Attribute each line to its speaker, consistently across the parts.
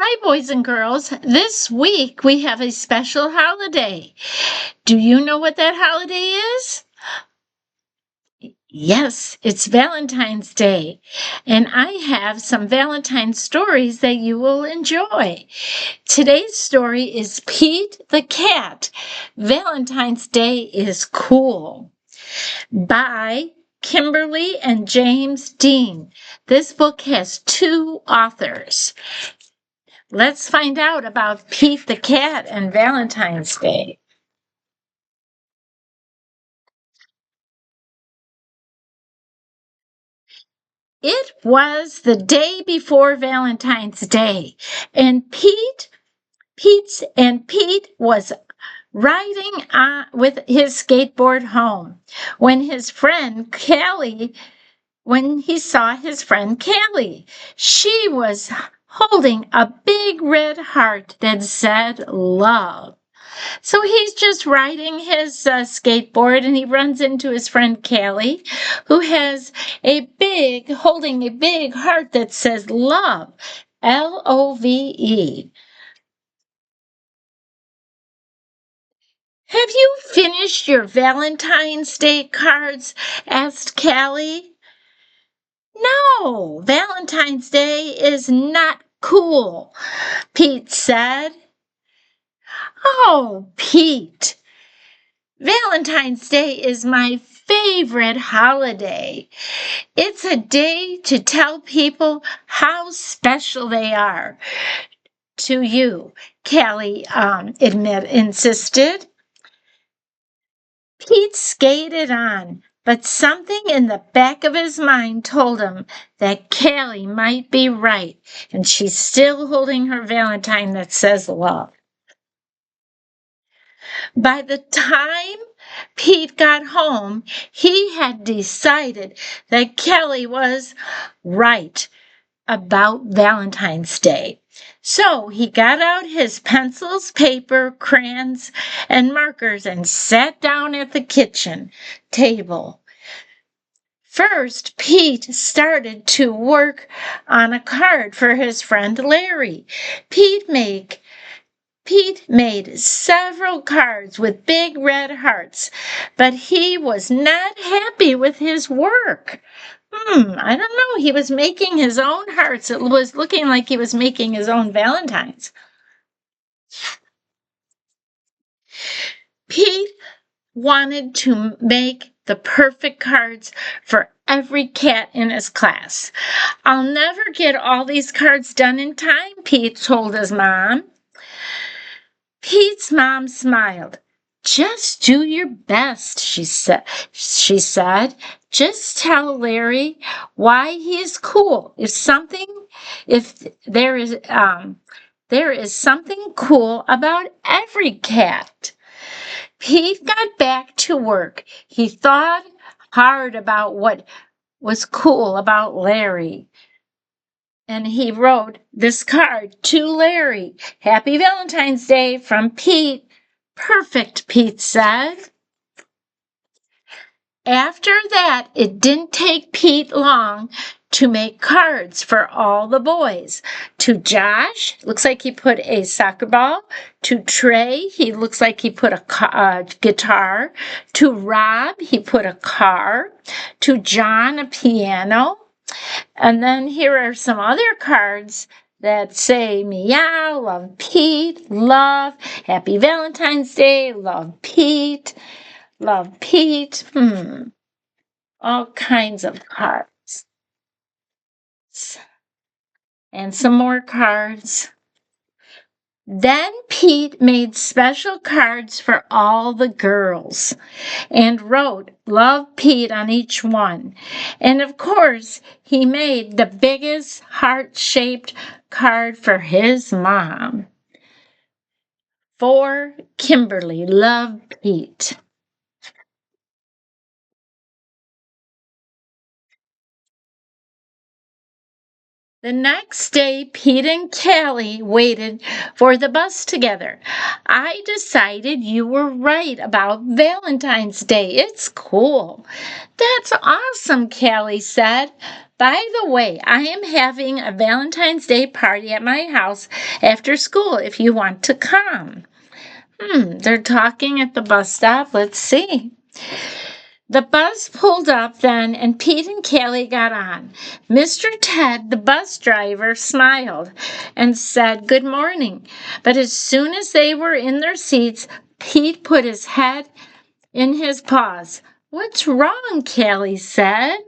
Speaker 1: Hi, boys and girls. This week we have a special holiday. Do you know what that holiday is? Yes, it's Valentine's Day. And I have some Valentine stories that you will enjoy. Today's story is Pete the Cat. Valentine's Day is cool. By Kimberly and James Dean. This book has two authors. Let's find out about Pete the Cat and Valentine's Day. It was the day before Valentine's Day, and Pete was riding with his skateboard home when he saw his friend Callie. She was holding a big red heart that said love. So he's just riding his skateboard and he runs into his friend Callie, who has holding a big heart that says love, Love. Have you finished your Valentine's Day cards? Asked Callie. No, Valentine's Day is not cool, Pete said. Oh, Pete, Valentine's Day is my favorite holiday. It's a day to tell people how special they are to you, Callie insisted. Pete skated on, but something in the back of his mind told him that Callie might be right, and she's still holding her Valentine that says love. By the time Pete got home, he had decided that Callie was right about Valentine's Day. So he got out his pencils, paper, crayons, and markers and sat down at the kitchen table. First, Pete started to work on a card for his friend Larry. Pete made several cards with big red hearts, but he was not happy with his work. I don't know. He was making his own hearts. It was looking like he was making his own Valentines. Pete wanted to make the perfect cards for every cat in his class. I'll never get all these cards done in time, Pete told his mom. Pete's mom smiled. Just do your best, she said. Just tell Larry why he is cool. If there is something cool about every cat. Pete got back to work. He thought hard about what was cool about Larry. And he wrote this card to Larry. Happy Valentine's Day from Pete. Perfect, Pete said. After that, it didn't take Pete long to make cards for all the boys. To Josh, looks like he put a soccer ball. To Trey, he looks like he put a guitar. To Rob, he put a car. To John, a piano. And then here are some other cards that say meow, love Pete, love, happy Valentine's Day, love Pete, love Pete. All kinds of cards. And some more cards. Then Pete made special cards for all the girls and wrote Love Pete on each one. And of course, he made the biggest heart-shaped card for his mom. For Kimberly, love Pete. The next day, Pete and Callie waited for the bus together. I decided you were right about Valentine's Day. It's cool. That's awesome, Callie said. By the way, I am having a Valentine's Day party at my house after school if you want to come. They're talking at the bus stop. Let's see. The bus pulled up then, and Pete and Callie got on. Mr. Ted, the bus driver, smiled and said, "Good morning." But as soon as they were in their seats, Pete put his head in his paws. "What's wrong?" Callie said.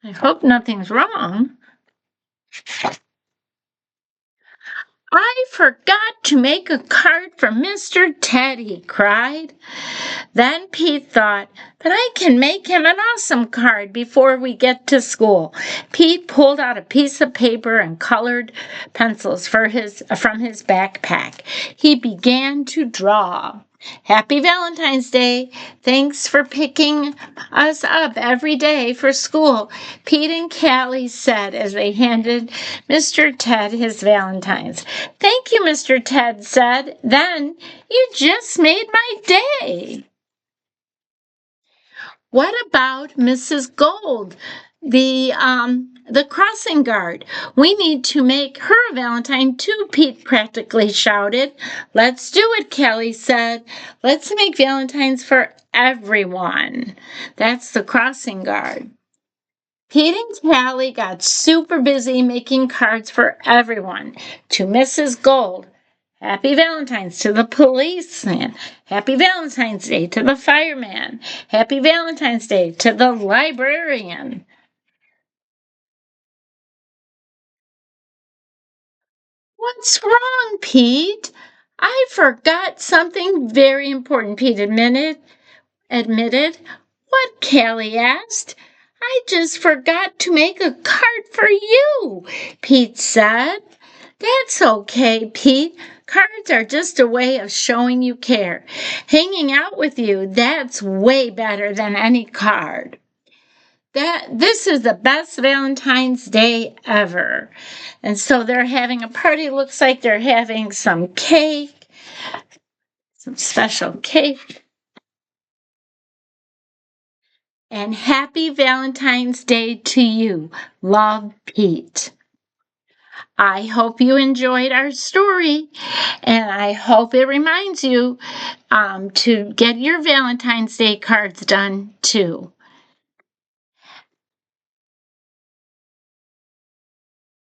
Speaker 1: I hope nothing's wrong. "I forgot to make a card for Mr. Ted," he cried. Then Pete thought, "But I can make him an awesome card before we get to school." Pete pulled out a piece of paper and colored pencils from his backpack. He began to draw. "Happy Valentine's Day. Thanks for picking us up every day for school," Pete and Callie said as they handed Mr. Ted his Valentines. "Thank you," Mr. Ted said. "Then you just made my day." What about Mrs. Gold, the crossing guard? "We need to make her a Valentine too," Pete practically shouted. "Let's do it," Callie said. "Let's make Valentines for everyone." That's the crossing guard. Pete and Callie got super busy making cards for everyone. To Mrs. Gold, "Happy Valentine's," to the policeman. "Happy Valentine's Day," to the fireman. "Happy Valentine's Day," to the librarian. "What's wrong, Pete?" "I forgot something very important," Pete admitted. "What?" Callie asked. "I just forgot to make a card for you," Pete said. "That's okay, Pete. Cards are just a way of showing you care. Hanging out with you, that's way better than any card. This is the best Valentine's Day ever." And so they're having a party. Looks like they're having some cake, some special cake. And happy Valentine's Day to you. Love, Pete. I hope you enjoyed our story, and I hope it reminds you to get your Valentine's Day cards done too.